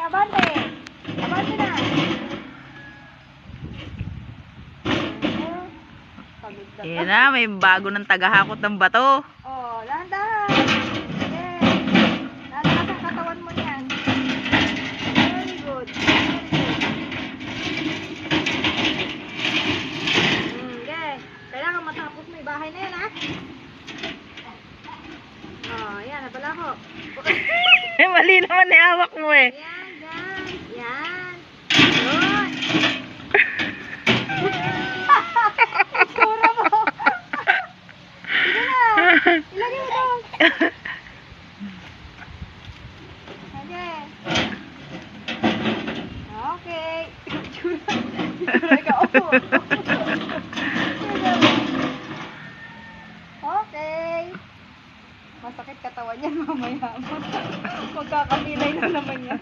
abante. Abante na. Yan na, may bago ng tagahakot ng bato. Oh, dahan-dahan. Okay. Lalakas ang katawan mo niyan. Very good. Okay. Kailangan matapos mo yung bahay na yan, ha? Oh, yan. Napala ko. Mali naman ni hawak mo eh. Yan, guys. Yan. Yun. Itsura mo. Sige na. Ilagay mo doon. Okay. Okay. Itsura ka. Opo. Okay. Masakit katawan yan mamaya. Magkakapilay na naman yan.